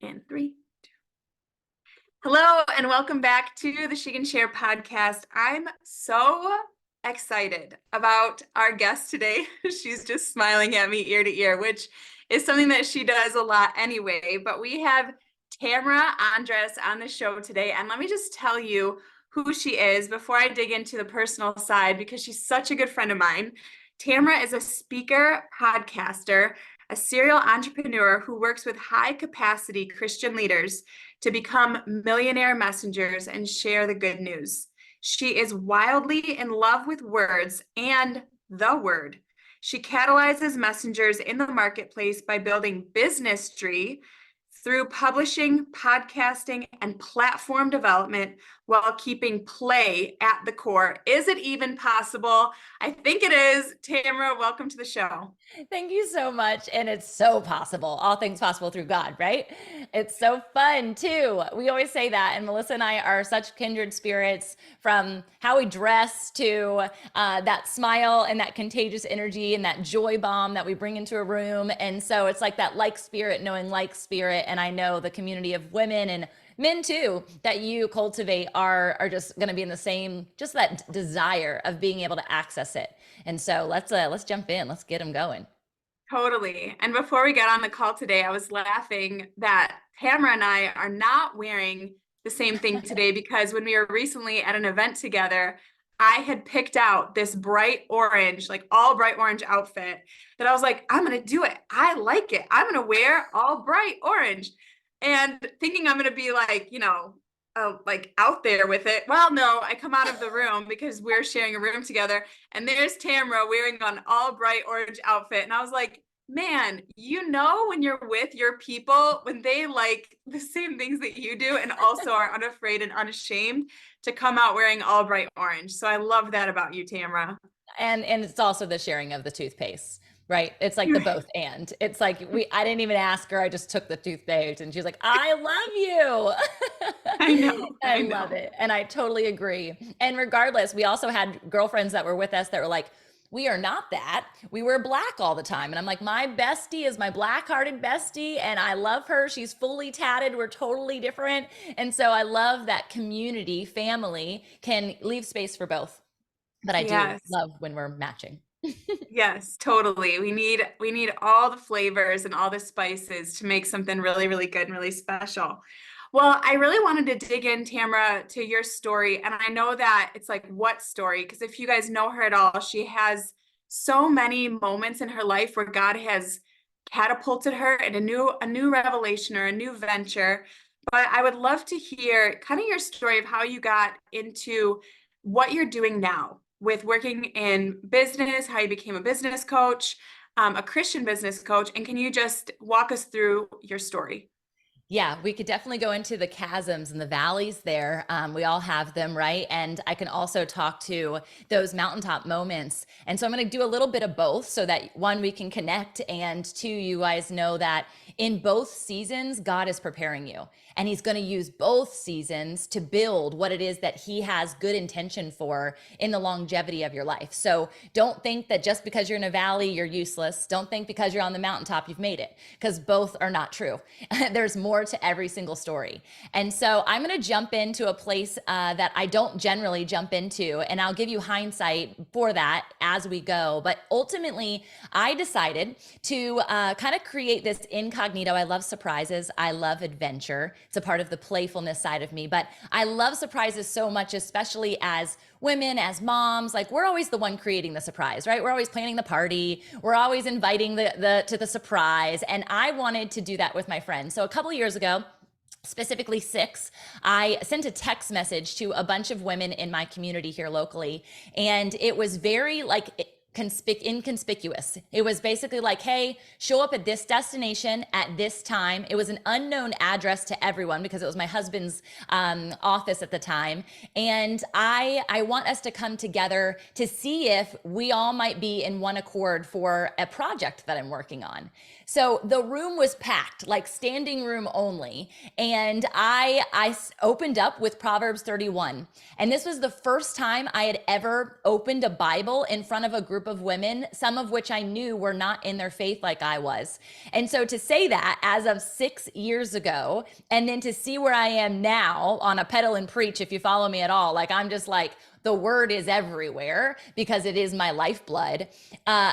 And three, two. Hello, and welcome back to the She Can Share podcast. I'm so excited about our guest today. She's just smiling at me ear to ear, which is something that she does a lot anyway. But we have Tamara Andres on the show today. And let me just tell you who she is before I dig into the personal side, because she's such a good friend of mine. Tamara is a speaker, podcaster, a serial entrepreneur who works with high capacity Christian leaders to become millionaire messengers and share the good news. She is wildly in love with words and the word. She catalyzes messengers in the marketplace by building business tree through publishing, podcasting, and platform development while keeping play at the core. Is it even possible? I think it is. Tamara, welcome to the show. Thank you so much. And it's so possible. All things possible through God, right? It's so fun too. We always say that. And Melissa and I are such kindred spirits, from how we dress to that smile and that contagious energy and that joy bomb that we bring into a room. And so it's like that like spirit knowing like spirit. And I know the community of women and men too that you cultivate are just going to be in the same, just that desire of being able to access it. And so let's jump in. Let's get them going. Totally. And before we got on the call today, I was laughing that Tamara and I are not wearing the same thing today, because when we were recently at an event together, I had picked out this bright orange, like all bright orange outfit that I was like, I'm going to do it. I like it. I'm going to wear all bright orange, and thinking I'm going to be like, like out there with it. Well, no, I come out of the room because we're sharing a room together, and there's Tamara wearing an all bright orange outfit. And I was like, man, when you're with your people, when they like the same things that you do and also are unafraid and unashamed to come out wearing all bright orange. So I love that about you, Tamara. And it's also the sharing of the toothpaste, right? It's like the both and. It's like I didn't even ask her. I just took the toothpaste and she's like, I love I know. you. I love it. And I totally agree. And regardless, we also had girlfriends that were with us that were like, we are not that. We wear black all the time. And I'm like, my bestie is my black hearted bestie. And I love her. She's fully tatted. We're totally different. And so I love that community, family can leave space for both. But I do Yes. love when we're matching. Yes, totally. We need all the flavors and all the spices to make something really, really good and really special. Well, I really wanted to dig in, Tamara, to your story. And I know that it's like, what story? Because if you guys know her at all, she has so many moments in her life where God has catapulted her in a new revelation or a new venture. But I would love to hear kind of your story of how you got into what you're doing now with working in business, how you became a business coach, a Christian business coach. And can you just walk us through your story? Yeah, we could definitely go into the chasms and the valleys there. We all have them, right? And I can also talk to those mountaintop moments. And so I'm going to do a little bit of both so that one, we can connect, and two, you guys know that in both seasons, God is preparing you. And he's going to use both seasons to build what it is that he has good intention for in the longevity of your life. So don't think that just because you're in a valley, you're useless. Don't think because you're on the mountaintop, you've made it, because both are not true. There's more to every single story. And so I'm going to jump into a place that I don't generally jump into, and I'll give you hindsight for that as we go. But ultimately, I decided to kind of create this incognito. I love surprises. I love adventure. It's a part of the playfulness side of me, but I love surprises so much, especially as women, as moms. Like, we're always the one creating the surprise, right? We're always planning the party. We're always inviting to the surprise. And I wanted to do that with my friends. So a couple of years ago, specifically six, I sent a text message to a bunch of women in my community here locally. And it was very like inconspicuous. It was basically like, hey, show up at this destination at this time. It was an unknown address to everyone because it was my husband's office at the time. And I want us to come together to see if we all might be in one accord for a project that I'm working on. So the room was packed, like standing room only. And I opened up with Proverbs 31. And this was the first time I had ever opened a Bible in front of a group group of women, some of which I knew were not in their faith like I was. And so to say that as of 6 years ago, and then to see where I am now on a pedal and preach, if you follow me at all, like I'm just like, the word is everywhere because it is my lifeblood.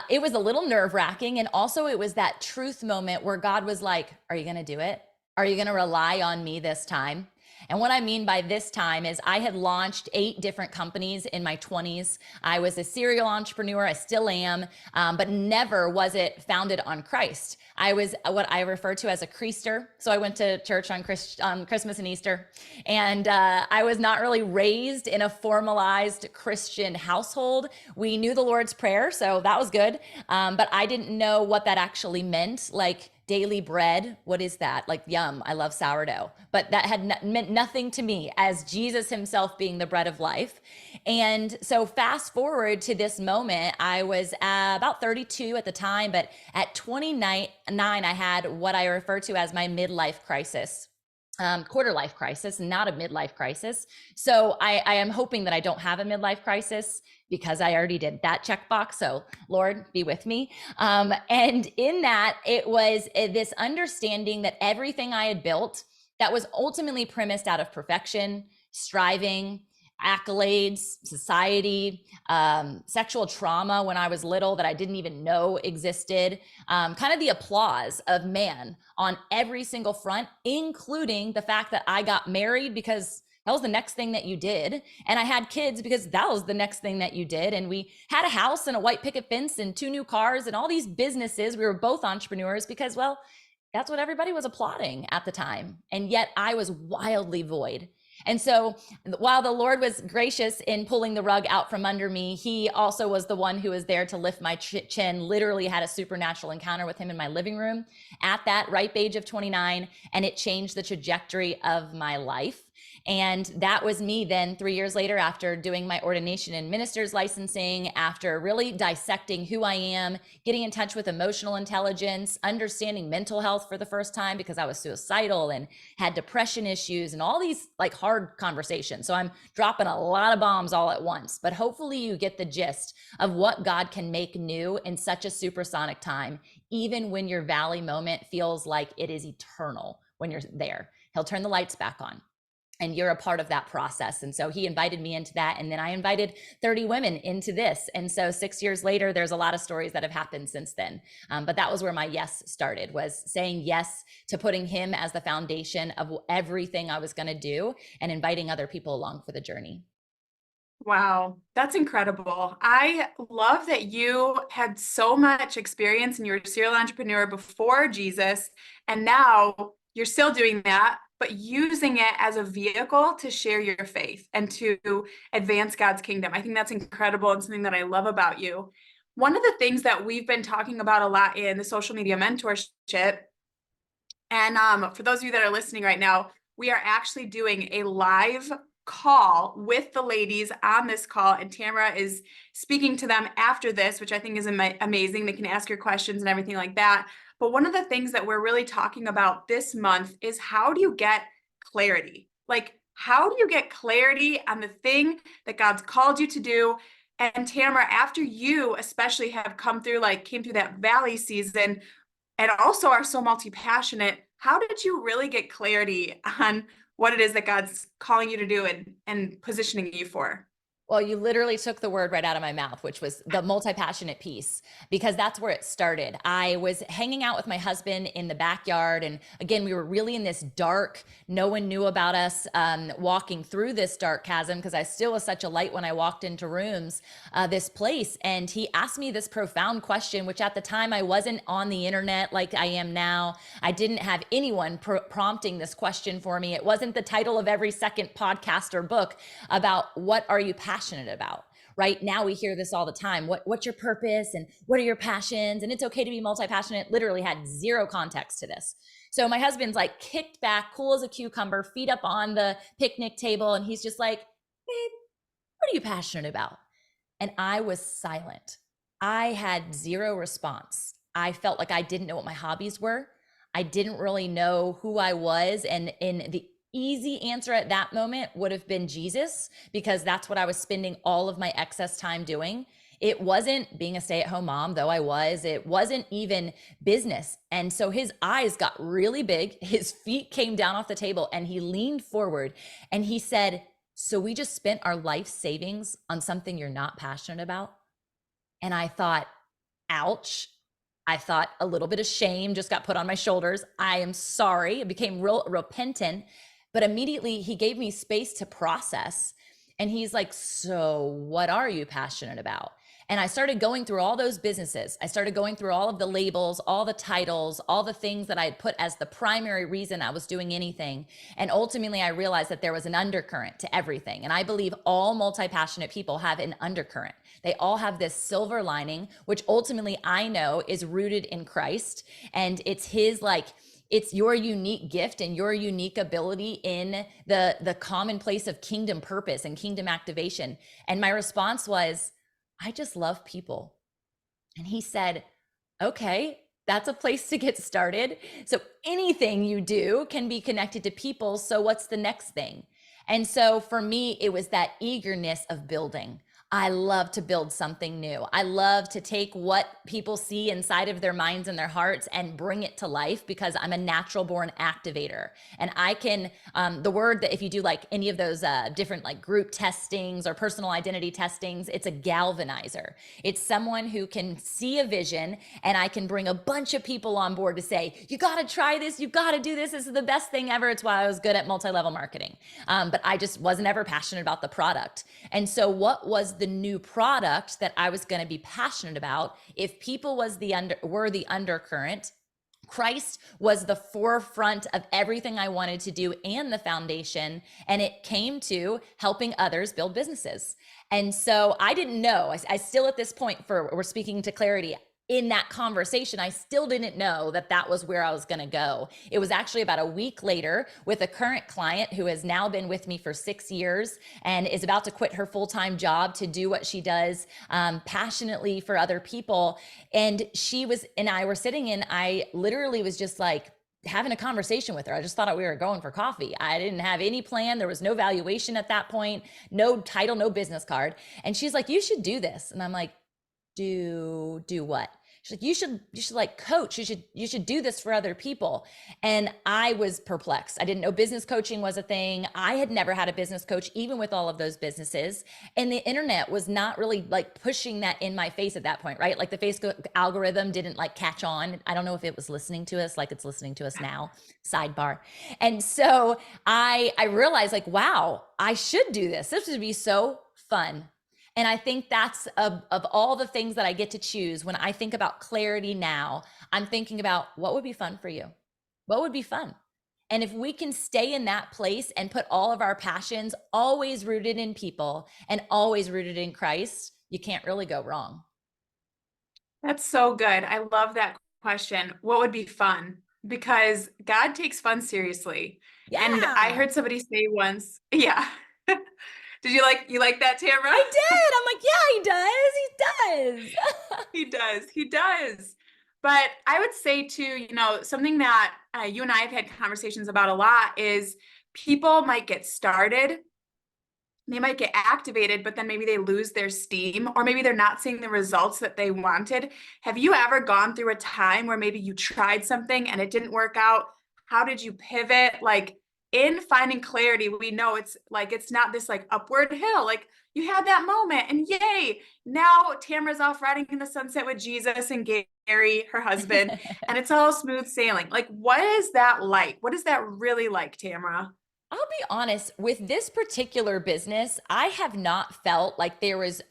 It was a little nerve wracking. And also it was that truth moment where God was like, are you going to do it? Are you going to rely on me this time? And what I mean by this time is I had launched 8 different companies in my 20s. I was a serial entrepreneur. I still am, but never was it founded on Christ. I was what I refer to as a creaster. So I went to church on Christmas and Easter. And I was not really raised in a formalized Christian household. We knew the Lord's Prayer, so that was good. But I didn't know what that actually meant. Like, daily bread, what is that? Like, yum, I love sourdough. But that had meant nothing to me as Jesus himself being the bread of life. And so fast forward to this moment, I was about 32 at the time, but at 29, I had what I refer to as my midlife crisis. Quarter life crisis, not a midlife crisis. So I am hoping that I don't have a midlife crisis because I already did that checkbox. So Lord, be with me. And in that, it was this understanding that everything I had built that was ultimately premised out of perfection, striving, accolades, society, sexual trauma when I was little that I didn't even know existed, kind of the applause of man on every single front, including the fact that I got married because that was the next thing that you did. And I had kids because that was the next thing that you did. And we had a house and a white picket fence and 2 new cars and all these businesses. We were both entrepreneurs because, well, that's what everybody was applauding at the time. And yet I was wildly void. And so while the Lord was gracious in pulling the rug out from under me, he also was the one who was there to lift my chin, literally had a supernatural encounter with him in my living room at that ripe age of 29. And it changed the trajectory of my life. And that was me then 3 years later, after doing my ordination and minister's licensing, after really dissecting who I am, getting in touch with emotional intelligence, understanding mental health for the first time because I was suicidal and had depression issues and all these like hard conversations. So I'm dropping a lot of bombs all at once, but hopefully you get the gist of what God can make new in such a supersonic time, even when your valley moment feels like it is eternal when you're there. He'll turn the lights back on. And you're a part of that process. And so he invited me into that. And then I invited 30 women into this. And so 6 years later, there's a lot of stories that have happened since then. But that was where my yes started, was saying yes to putting him as the foundation of everything I was going to do and inviting other people along for the journey. Wow, that's incredible. I love that you had so much experience and you're a serial entrepreneur before Jesus, and now you're still doing that, but using it as a vehicle to share your faith and to advance God's kingdom. I think that's incredible and something that I love about you. One of the things that we've been talking about a lot in the social media mentorship, and for those of you that are listening right now, we are actually doing a live call with the ladies on this call, and Tamara is speaking to them after this, which I think is amazing. They can ask your questions and everything like that. But one of the things that we're really talking about this month is, how do you get clarity? Like, how do you get clarity on the thing that God's called you to do? And Tamara, after you especially have came through that valley season and also are so multi-passionate, how did you really get clarity on what it is that God's calling you to do and positioning you for? Well, you literally took the word right out of my mouth, which was the multi-passionate piece, because that's where it started. I was hanging out with my husband in the backyard. And again, we were really in this dark, no one knew about us, walking through this dark chasm, because I still was such a light when I walked into rooms, this place. And he asked me this profound question, which at the time I wasn't on the internet like I am now. I didn't have anyone prompting this question for me. It wasn't the title of every second podcast or book about what are you passionate about. Right now we hear this all the time. What's your purpose and what are your passions? And it's okay to be multi-passionate. Literally had zero context to this. So my husband's like kicked back, cool as a cucumber, feet up on the picnic table. And he's just like, babe, what are you passionate about? And I was silent. I had zero response. I felt like I didn't know what my hobbies were. I didn't really know who I was. And in the easy answer at that moment would have been Jesus, because that's what I was spending all of my excess time doing. It wasn't being a stay-at-home mom, though I was. It wasn't even business. And so his eyes got really big. His feet came down off the table and he leaned forward and he said, "So we just spent our life savings on something you're not passionate about?" And I thought, ouch. I thought a little bit of shame just got put on my shoulders. I am sorry. I became real repentant, but immediately he gave me space to process. And he's like, "So what are you passionate about?" And I started going through all those businesses. I started going through all of the labels, all the titles, all the things that I had put as the primary reason I was doing anything. And ultimately, I realized that there was an undercurrent to everything. And I believe all multi-passionate people have an undercurrent. They all have this silver lining, which ultimately I know is rooted in Christ. And it's his, like, it's your unique gift and your unique ability in the commonplace of kingdom purpose and kingdom activation. And my response was, "I just love people." And he said, "Okay, that's a place to get started. So anything you do can be connected to people. So what's the next thing?" And so for me, it was that eagerness of building. I love to build something new. I love to take what people see inside of their minds and their hearts and bring it to life, because I'm a natural born activator. And I can, the word that if you do like any of those different like group testings or personal identity testings, it's a galvanizer. It's someone who can see a vision, and I can bring a bunch of people on board to say, "You got to try this. You got to do this. This is the best thing ever." It's why I was good at multi-level marketing. But I just wasn't ever passionate about the product. And so what was the new product that I was going to be passionate about? If people were the undercurrent, Christ was the forefront of everything I wanted to do and the foundation. And it came to helping others build businesses. And so I didn't know, I still at this point, we're speaking to clarity, in that conversation, I still didn't know that that was where I was going to go. It was actually about a week later with a current client who has now been with me for 6 years and is about to quit her full-time job to do what she does passionately for other people. And I were sitting and I literally was just like, having a conversation with her. I just thought we were going for coffee. I didn't have any plan. There was no valuation at that point, no title, no business card. And she's like, "You should do this." And I'm like, do what? She's like, you should like coach. You should do this for other people. And I was perplexed. I didn't know business coaching was a thing. I had never had a business coach, even with all of those businesses. And the internet was not really like pushing that in my face at that point, right? Like the Facebook algorithm didn't like catch on. I don't know if it was listening to us like it's listening to us now, sidebar. And so I realized like, wow, I should do this. This would be so fun. And I think that's of all the things that I get to choose. When I think about clarity now, I'm thinking about what would be fun for you? What would be fun? And if we can stay in that place and put all of our passions always rooted in people and always rooted in Christ, you can't really go wrong. That's so good. I love that question. What would be fun? Because God takes fun seriously. Yeah. And I heard somebody say once, yeah. Did you like that, Tamara? I did. I'm like, yeah, he does. He does. He does. He does. But I would say too, something that you and I have had conversations about a lot is people might get started, they might get activated, but then maybe they lose their steam, or maybe they're not seeing the results that they wanted. Have you ever gone through a time where maybe you tried something and it didn't work out? How did you pivot? Like, in finding clarity, we know it's not this like upward hill. Like, you had that moment and yay, now Tamara's off riding in the sunset with Jesus and Gary, her husband, and it's all smooth sailing. Like, what is that like? What is that really like, Tamara? I'll be honest, with this particular business, I have not felt like there was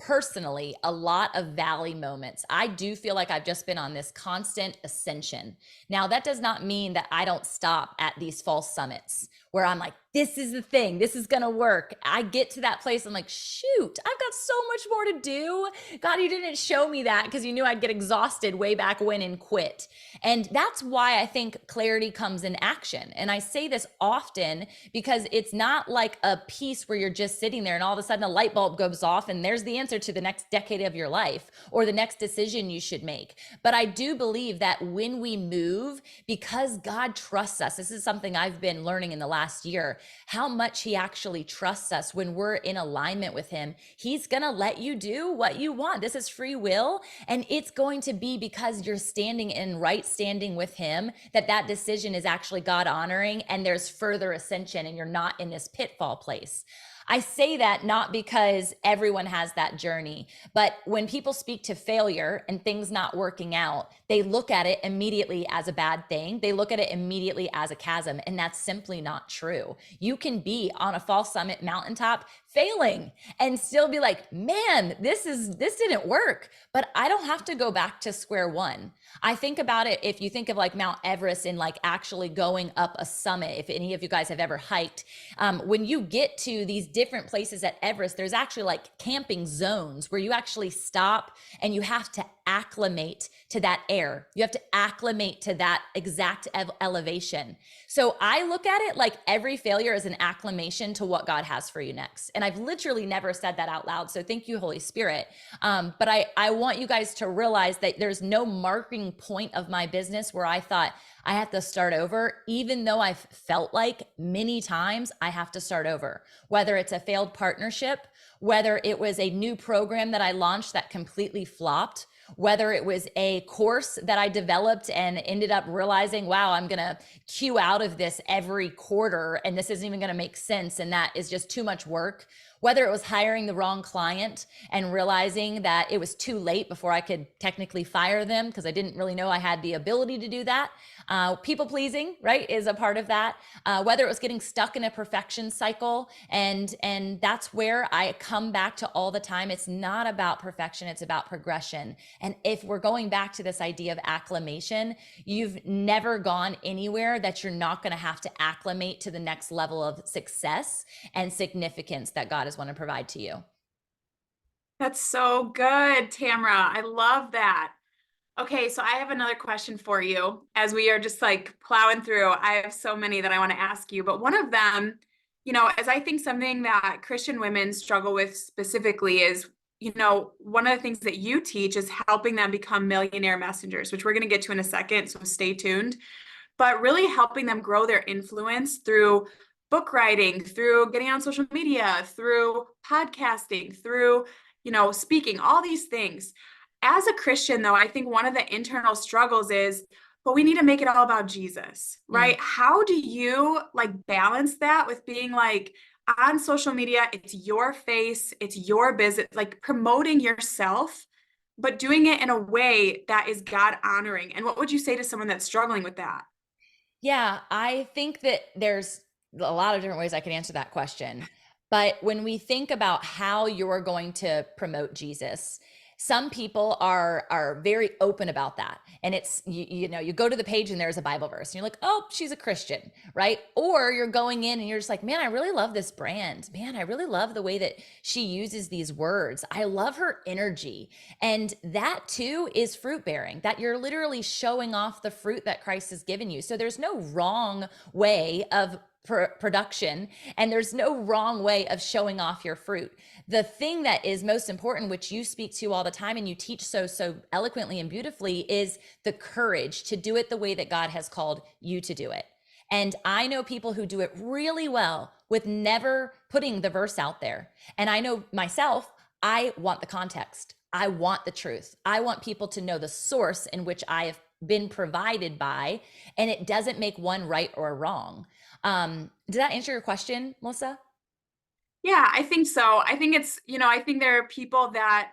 personally a lot of valley moments. I do feel like I've just been on this constant ascension. Now, that does not mean that I don't stop at these false summits where I'm like, this is the thing, this is gonna work. I get to that place, I'm like, shoot, I've got so much more to do. God, you didn't show me that because you knew I'd get exhausted way back when and quit. And that's why I think clarity comes in action. And I say this often because it's not like a piece where you're just sitting there and all of a sudden a light bulb goes off and there's the answer to the next decade of your life or the next decision you should make. But I do believe that when we move, because God trusts us, this is something I've been learning in the last last year, how much he actually trusts us when we're in alignment with him. He's going to let you do what you want. This is free will. And it's going to be because you're standing in right standing with him that decision is actually God honoring, and there's further ascension, and you're not in this pitfall place. I say that not because everyone has that journey, but when people speak to failure and things not working out, they look at it immediately as a bad thing. They look at it immediately as a chasm, and that's simply not true. You can be on a false summit mountaintop failing and still be like, man, this didn't work, but I don't have to go back to square one. I think about it, if you think of like Mount Everest and like actually going up a summit, if any of you guys have ever hiked, when you get to these different places at Everest, there's actually like camping zones where you actually stop and you have to acclimate to that air. You have to acclimate to that exact elevation. So I look at it like every failure is an acclimation to what God has for you next. And I've literally never said that out loud. So thank you, Holy Spirit. But I want you guys to realize that there's no marking point of my business where I thought I have to start over, even though I've felt like many times I have to start over, whether it's a failed partnership, whether it was a new program that I launched that completely flopped, whether it was a course that I developed and ended up realizing, wow, I'm going to queue out of this every quarter and this isn't even going to make sense. And that is just too much work. Whether it was hiring the wrong client and realizing that it was too late before I could technically fire them because I didn't really know I had the ability to do that. People pleasing, right, is a part of that. Whether it was getting stuck in a perfection cycle, and that's where I come back to all the time. It's not about perfection, it's about progression. And if we're going back to this idea of acclimation, you've never gone anywhere that you're not going to have to acclimate to the next level of success and significance that God is want to provide to you. That's so good, Tamara. I love that. Okay, so I have another question for you as we are just like plowing through. I have so many that I want to ask you, but one of them, as I think something that Christian women struggle with specifically is, one of the things that you teach is helping them become millionaire messengers, which we're going to get to in a second, so stay tuned. But really helping them grow their influence through book writing, through getting on social media, through podcasting, through, speaking, all these things. As a Christian, though, I think one of the internal struggles is, but we need to make it all about Jesus, right? How do you like balance that with being like on social media, it's your face, it's your business, like promoting yourself, but doing it in a way that is God honoring? And what would you say to someone that's struggling with that? Yeah, I think that there's a lot of different ways I can answer that question. But when we think about how you're going to promote Jesus, some people are very open about that. And it's, you go to the page and there's a Bible verse and you're like, oh, she's a Christian, right? Or you're going in and you're just like, man, I really love this brand. Man, I really love the way that she uses these words. I love her energy. And that too is fruit bearing, that you're literally showing off the fruit that Christ has given you. So there's no wrong way of production, and there's no wrong way of showing off your fruit. The thing that is most important, which you speak to all the time and you teach so eloquently and beautifully, is the courage to do it the way that God has called you to do it. And I know people who do it really well with never putting the verse out there. And I know myself, I want the context. I want the truth. I want people to know the source in which I have been provided by, and it doesn't make one right or wrong. Did that answer your question, Melissa? Yeah, I think so. I think it's, I think there are people that,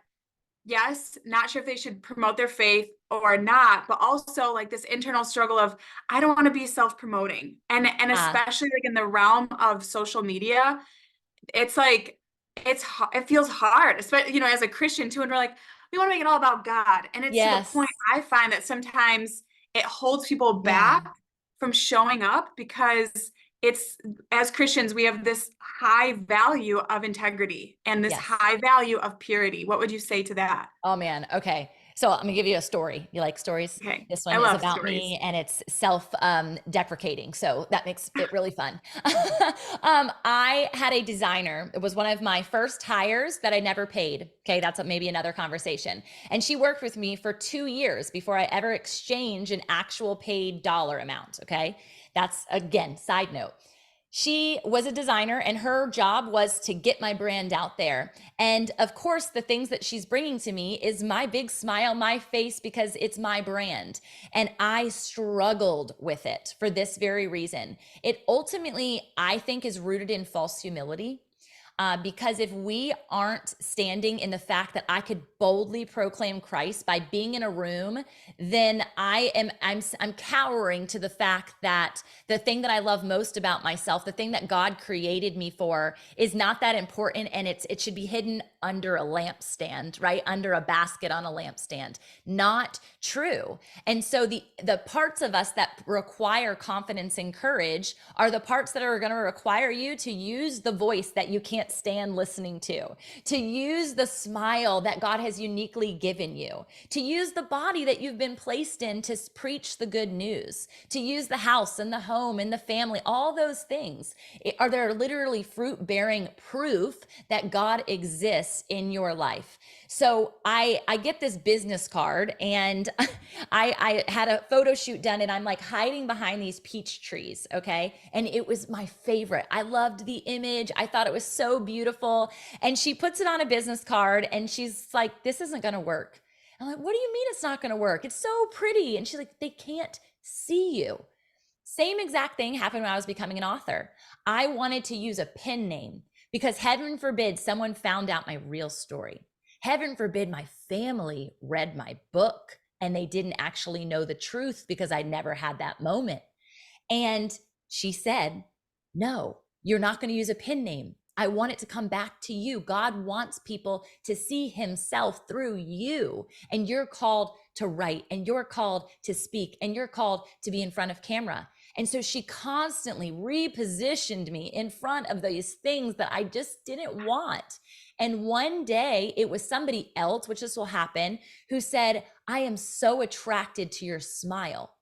yes, not sure if they should promote their faith or not, but also like this internal struggle of, I don't want to be self-promoting. And especially like in the realm of social media, it's like, it feels hard, especially, as a Christian too. And we're like, we want to make it all about God. And it's to the Yes. point I find that sometimes it holds people Yeah. back from showing up because it's, as Christians, we have this high value of integrity and this Yes. high value of purity. What would you say to that? Oh man. Okay. So I'm gonna give you a story. You like stories? Okay. This I one is love about stories. me and it's self deprecating. So that makes it really fun. I had a designer. It was one of my first hires that I never paid. Okay. That's maybe another conversation. And she worked with me for 2 years before I ever exchanged an actual paid dollar amount. Okay. That's again, side note. She was a designer and her job was to get my brand out there. And of course, the things that she's bringing to me is my big smile, my face, because it's my brand. And I struggled with it for this very reason. It ultimately, I think, is rooted in false humility. Because if we aren't standing in the fact that I could boldly proclaim Christ by being in a room, then I'm cowering to the fact that the thing that I love most about myself, the thing that God created me for, is not that important, and it should be hidden under a lampstand, right? Under a basket on a lampstand. Not true. And so the parts of us that require confidence and courage are the parts that are going to require you to use the voice that you can't stand listening to use the smile that God has uniquely given you, to use the body that you've been placed in to preach the good news, to use the house and the home and the family. All those things are there literally fruit bearing proof that God exists in your life. So I get this business card, and I had a photo shoot done, and I'm like hiding behind these peach trees. Okay. And it was my favorite. I loved the image. I thought it was so beautiful. And she puts it on a business card and she's like, this isn't going to work. I'm like, what do you mean it's not going to work? It's so pretty. And she's like, they can't see you. Same exact thing happened when I was becoming an author. I wanted to use a pen name because heaven forbid someone found out my real story. Heaven forbid my family read my book and they didn't actually know the truth because I never had that moment. And she said, no, you're not going to use a pen name. I want it to come back to you. God wants people to see himself through you. And you're called to write, and you're called to speak, and you're called to be in front of camera. And so she constantly repositioned me in front of these things that I just didn't want. And one day it was somebody else, which this will happen, who said, I am so attracted to your smile.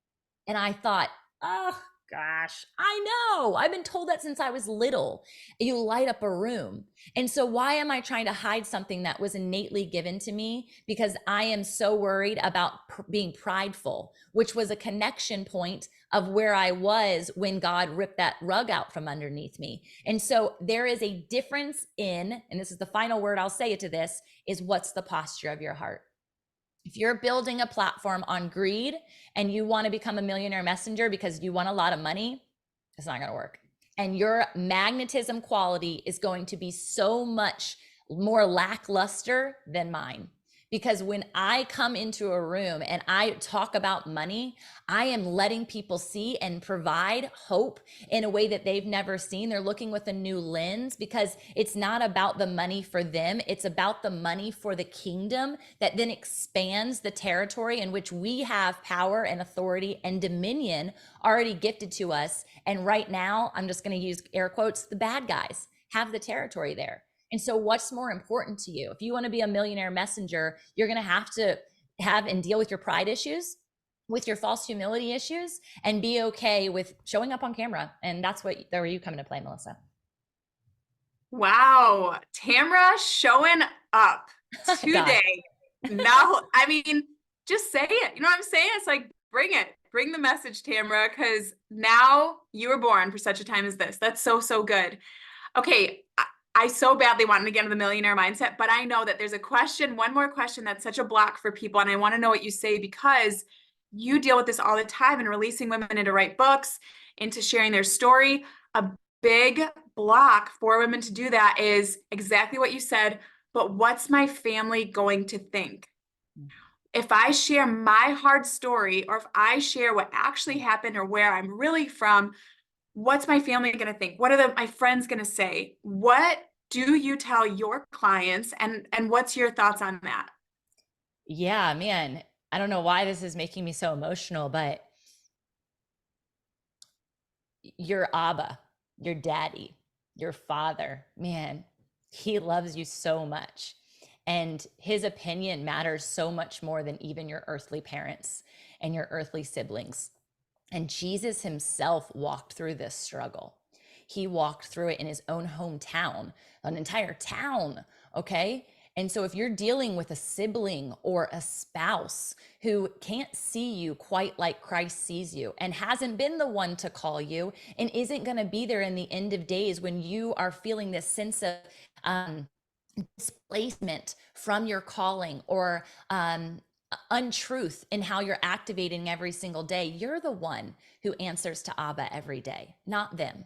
And I thought, oh gosh, I know. I've been told that since I was little. You light up a room. And so why am I trying to hide something that was innately given to me? Because I am so worried about being prideful, which was a connection point of where I was when God ripped that rug out from underneath me. And so there is a difference in, and this is the final word I'll say to this, is what's the posture of your heart? If you're building a platform on greed and you want to become a millionaire messenger because you want a lot of money, it's not going to work. And your magnetism quality is going to be so much more lackluster than mine. Because when I come into a room and I talk about money, I am letting people see and provide hope in a way that they've never seen. They're looking with a new lens because it's not about the money for them. It's about the money for the kingdom that then expands the territory in which we have power and authority and dominion already gifted to us. And right now, I'm just going to use air quotes, the bad guys have the territory there. And so what's more important to you? If you want to be a millionaire messenger, you're going to have and deal with your pride issues, with your false humility issues, and be okay with showing up on camera. And that's where you come into play, Melissa. Wow. Tamra showing up today. Now, I mean, just say it. You know what I'm saying? It's like, bring it. Bring the message, Tamra, because now you were born for such a time as this. That's so, so good. Okay. I so badly wanted to get into the millionaire mindset, but I know that there's one more question that's such a block for people. And I want to know what you say because you deal with this all the time and releasing women into write books, into sharing their story. A big block for women to do that is exactly what you said, but what's my family going to think? If I share my hard story, or if I share what actually happened or where I'm really from, what's my family going to think? What are my friends going to say? What do you tell your clients, and what's your thoughts on that? Yeah, man, I don't know why this is making me so emotional, but your Abba, your daddy, your father, man, he loves you so much. And his opinion matters so much more than even your earthly parents and your earthly siblings. And Jesus himself walked through this struggle. He walked through it in his own hometown, an entire town, okay? And so if you're dealing with a sibling or a spouse who can't see you quite like Christ sees you and hasn't been the one to call you and isn't going to be there in the end of days when you are feeling this sense of displacement from your calling or untruth in how you're activating every single day, you're the one who answers to Abba every day, not them.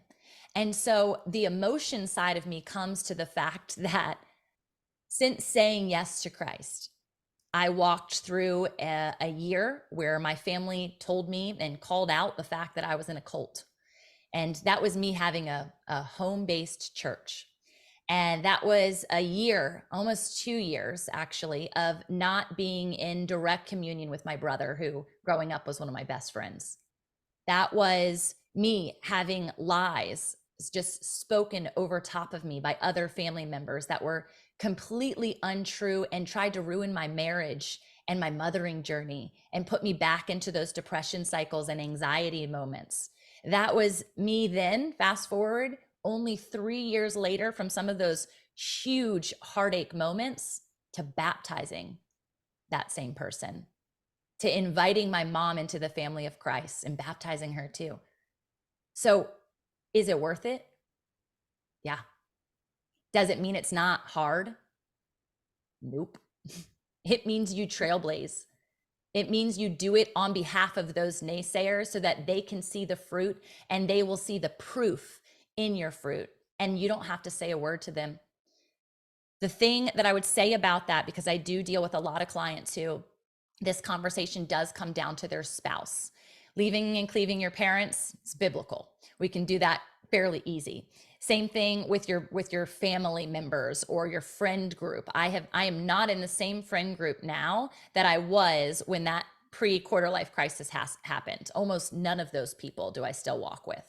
And so the emotion side of me comes to the fact that since saying yes to Christ, I walked through a year where my family told me and called out the fact that I was in a cult. And that was me having a home-based church. And that was a year, almost 2 years actually, of not being in direct communion with my brother, who growing up was one of my best friends. That was me having lies just spoken over top of me by other family members that were completely untrue and tried to ruin my marriage and my mothering journey and put me back into those depression cycles and anxiety moments. That was me then. Fast forward only 3 years later from some of those huge heartache moments to baptizing that same person, to inviting my mom into the family of Christ and baptizing her too. So is it worth it? Yeah. Does it mean it's not hard? Nope. It means you trailblaze. It means you do it on behalf of those naysayers so that they can see the fruit and they will see the proof in your fruit. And you don't have to say a word to them. The thing that I would say about that, because I do deal with a lot of clients who this conversation does come down to their spouse. Leaving and cleaving your parents, it's biblical. We can do that fairly easy. Same thing with your family members or your friend group. I am not in the same friend group now that I was when that pre-quarter life crisis has happened. Almost none of those people do I still walk with.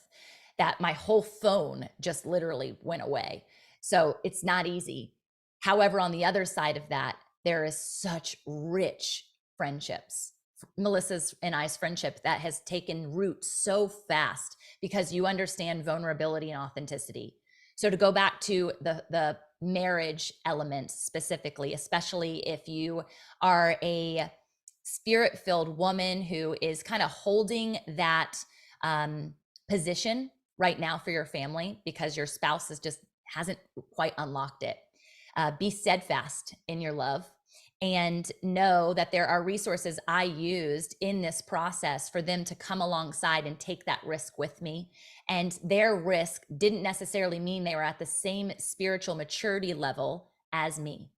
That my whole phone just literally went away. So it's not easy. However, on the other side of that, there is such rich friendships. Melissa's and I's friendship that has taken root so fast because you understand vulnerability and authenticity. So to go back to the marriage element specifically, especially if you are a spirit-filled woman who is kind of holding that position right now for your family because your spouse hasn't quite unlocked it. Be steadfast in your love and know that there are resources I used in this process for them to come alongside and take that risk with me. And their risk didn't necessarily mean they were at the same spiritual maturity level as me.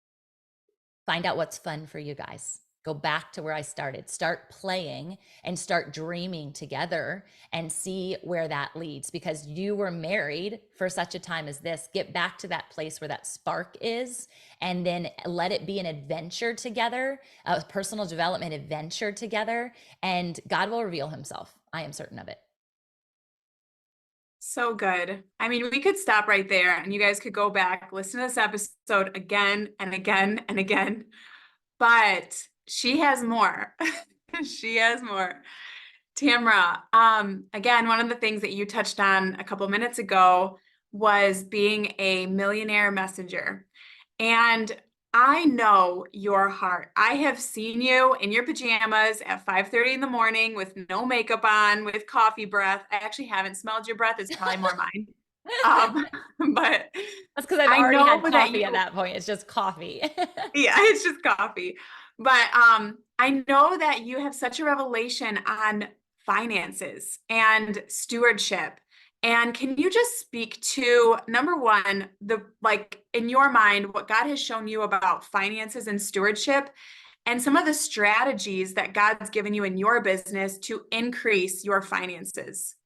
Find out what's fun for you guys. Go back to where I started. Start playing and start dreaming together and see where that leads, because you were married for such a time as this. Get back to that place where that spark is, and then let it be an adventure together, a personal development adventure together, and God will reveal himself. I am certain of it. So good. I mean, we could stop right there and you guys could go back, listen to this episode again and again and again, but she has more. She has more. Tamra, again, one of the things that you touched on a couple minutes ago was being a millionaire messenger. And I know your heart. I have seen you in your pajamas at 5:30 in the morning with no makeup on, with coffee breath. I actually haven't smelled your breath. It's probably more mine. But That's because I've I already know had that coffee at you, that point. It's just coffee. yeah, it's just coffee. But I know that you have such a revelation on finances and stewardship. And can you just speak to, number one, in your mind, what God has shown you about finances and stewardship, and some of the strategies that God's given you in your business to increase your finances?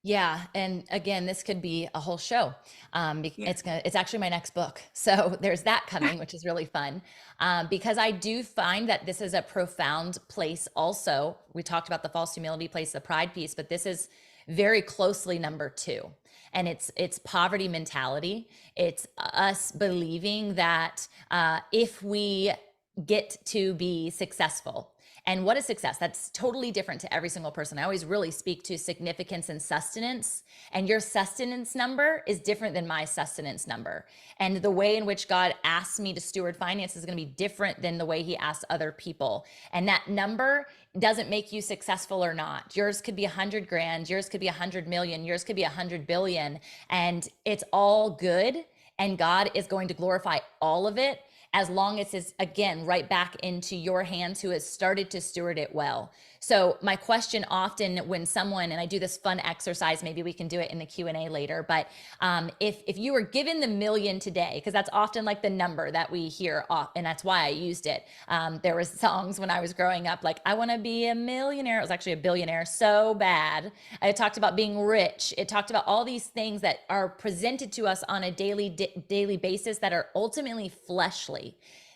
Yeah, and again, this could be a whole show. Yeah. It's actually my next book, so there's that coming, which is really fun. Because I do find that this is a profound place. Also, we talked about the false humility place, the pride piece, but this is very closely number two, and it's poverty mentality. It's us believing that if we get to be successful And what is success? That's totally different to every single person. I always really speak to significance and sustenance, and your sustenance number is different than my sustenance number. And the way in which God asks me to steward finance is going to be different than the way he asks other people. And that number doesn't make you successful or not. Yours could be 100 grand, yours could be 100 million, yours could be 100 billion, and it's all good. And God is going to glorify all of it as long as it's, again, right back into your hands who has started to steward it well. So my question often when someone, and I do this fun exercise, maybe we can do it in the Q&A later, but if you were given the million today, because that's often like the number that we hear off, and that's why I used it. There was songs when I was growing up, like, I want to be a millionaire. It was actually a billionaire so bad. I talked about being rich. It talked about all these things that are presented to us on a daily basis that are ultimately fleshly.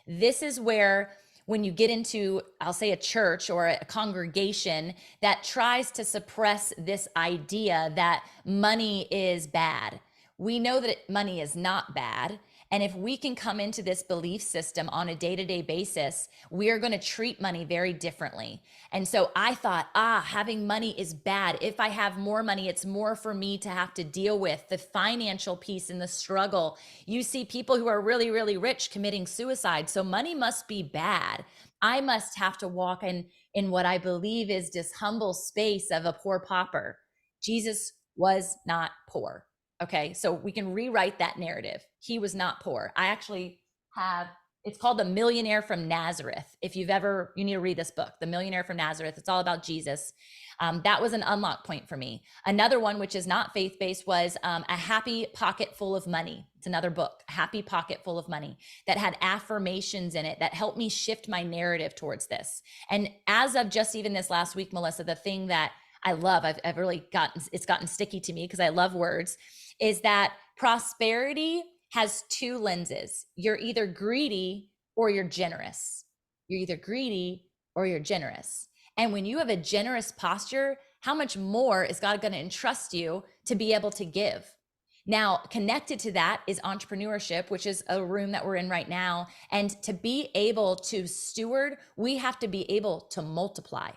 This is where when you get into, I'll say, a church or a congregation that tries to suppress this idea that money is bad. We know that money is not bad. And if we can come into this belief system on a day-to-day basis, we are going to treat money very differently. And so I thought, having money is bad. If I have more money, it's more for me to have to deal with the financial piece and the struggle. You see people who are really, really rich committing suicide. So money must be bad. I must have to walk in what I believe is this humble space of a poor pauper. Jesus was not poor. Okay, so we can rewrite that narrative. He was not poor. I actually have, it's called The Millionaire from Nazareth. If you need to read this book, The Millionaire from Nazareth. It's all about Jesus. That was an unlock point for me. Another one, which is not faith-based, was A Happy Pocket Full of Money. It's another book, A Happy Pocket Full of Money, that had affirmations in it that helped me shift my narrative towards this. And as of just even this last week, Melissa, the thing that I love, I've really gotten sticky to me because I love words, is that prosperity has two lenses. You're either greedy or you're generous. You're either greedy or you're generous. And when you have a generous posture, how much more is God going to entrust you to be able to give? Now, connected to that is entrepreneurship, which is a room that we're in right now. And to be able to steward, we have to be able to multiply.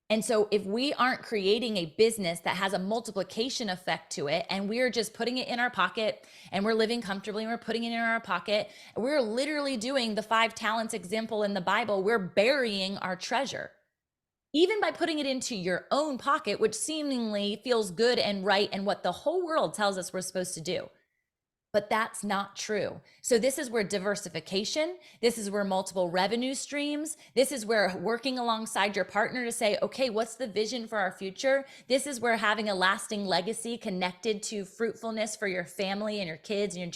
And so if we aren't creating a business that has a multiplication effect to it, and we're just putting it in our pocket and we're living comfortably and we're putting it in our pocket, we're literally doing the 5 talents example in the Bible. We're burying our treasure. Even by putting it into your own pocket, which seemingly feels good and right and what the whole world tells us we're supposed to do. But that's not true. So this is where diversification, this is where multiple revenue streams, this is where working alongside your partner to say, okay, what's the vision for our future? This is where having a lasting legacy connected to fruitfulness for your family and your kids and your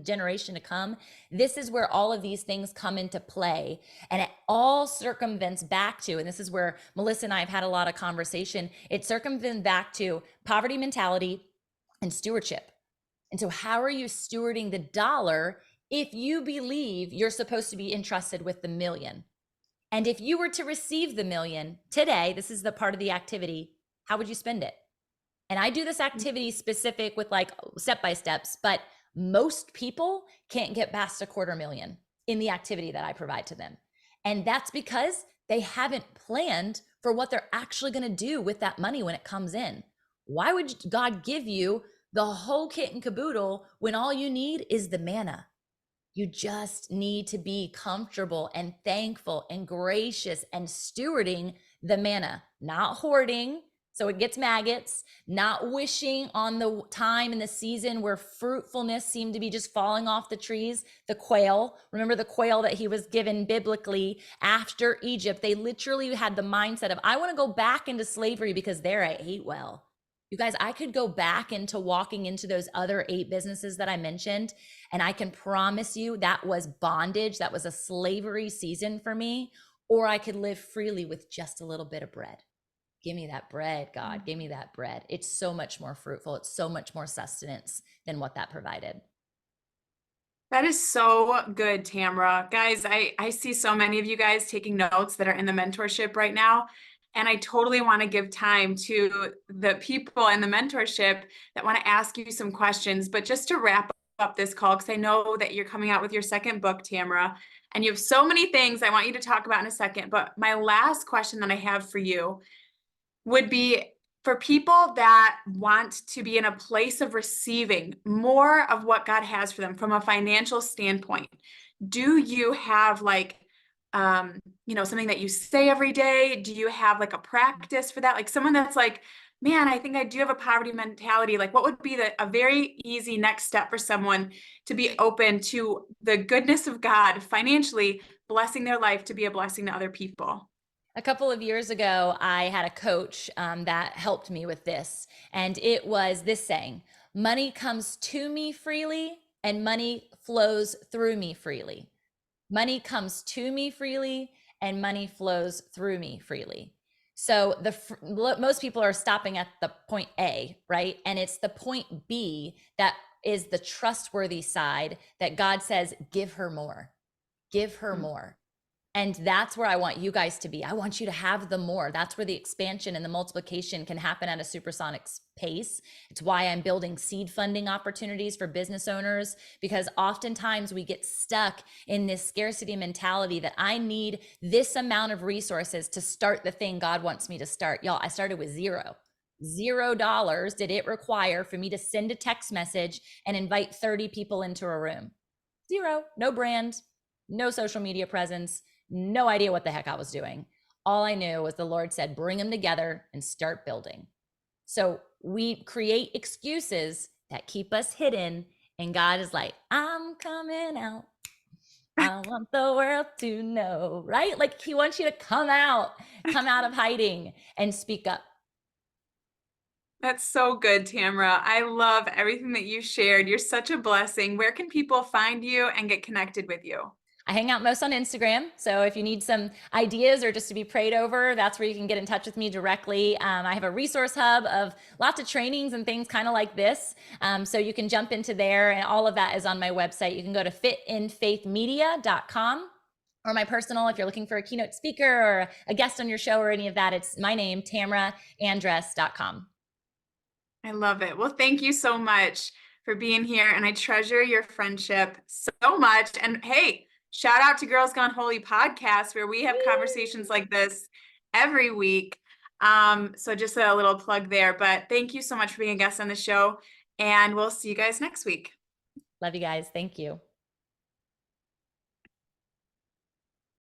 generation to come. This is where all of these things come into play. And it all circumvents back to, and this is where Melissa and I have had a lot of conversation, it circumvents back to poverty mentality and stewardship. And so how are you stewarding the dollar if you believe you're supposed to be entrusted with the million? And if you were to receive the million today, this is the part of the activity, how would you spend it? And I do this activity specific with like step-by-steps, but most people can't get past $250,000 in the activity that I provide to them. And that's because they haven't planned for what they're actually going to do with that money when it comes in. Why would God give you the whole kit and caboodle when all you need is the manna? You just need to be comfortable and thankful and gracious and stewarding the manna, not hoarding so it gets maggots, not wishing on the time and the season where fruitfulness seemed to be just falling off the trees. The quail, remember the quail that he was given biblically after Egypt? They literally had the mindset of, I want to go back into slavery because there I ate well. You guys, I could go back into walking into those other 8 businesses that I mentioned, and I can promise you that was bondage. That was a slavery season for me, or I could live freely with just a little bit of bread. Give me that bread, God. Give me that bread. It's so much more fruitful. It's so much more sustenance than what that provided. That is so good, Tamara. Guys, I see so many of you guys taking notes that are in the mentorship right now. And I totally want to give time to the people in the mentorship that want to ask you some questions. But just to wrap up this call because I know that you're coming out with your second book, Tamara, and you have so many things I want you to talk about in a second. But my last question that I have for you would be for people that want to be in a place of receiving more of what God has for them from a financial standpoint. Do you have like, something that you say every day? Do you have like a practice for that? Like someone that's like, man, I think I do have a poverty mentality. Like, what would be a very easy next step for someone to be open to the goodness of God financially, blessing their life to be a blessing to other people? A couple of years ago, I had a coach that helped me with this. And it was this saying: money comes to me freely and money flows through me freely. Money comes to me freely and money flows through me freely. So most people are stopping at the point A, right? And it's the point B that is the trustworthy side that God says, give her more, give her more. And that's where I want you guys to be. I want you to have the more. That's where the expansion and the multiplication can happen at a supersonic pace. It's why I'm building seed funding opportunities for business owners, because oftentimes we get stuck in this scarcity mentality that I need this amount of resources to start the thing God wants me to start. Y'all, I started with $0 did it require for me to send a text message and invite 30 people into a room. Zero, no brand, no social media presence, no idea what the heck I was doing. All I knew was the Lord said, bring them together and start building. So we create excuses that keep us hidden. And God is like, I'm coming out. I want the world to know, right? Like he wants you to come out of hiding and speak up. That's so good, Tamara. I love everything that you shared. You're such a blessing. Where can people find you and get connected with you? I hang out most on Instagram. So if you need some ideas or just to be prayed over, that's where you can get in touch with me directly. I have a resource hub of lots of trainings and things kind of like this. So you can jump into there, and all of that is on my website. You can go to fitinfaithmedia.com. Or my personal, if you're looking for a keynote speaker or a guest on your show or any of that, it's my name, tamaraandress.com. I love it. Well, thank you so much for being here. And I treasure your friendship so much. And hey, shout out to Girls Gone Holy podcast, where we have conversations like this every week. So just a little plug there. But thank you so much for being a guest on the show. And we'll see you guys next week. Love you guys. Thank you.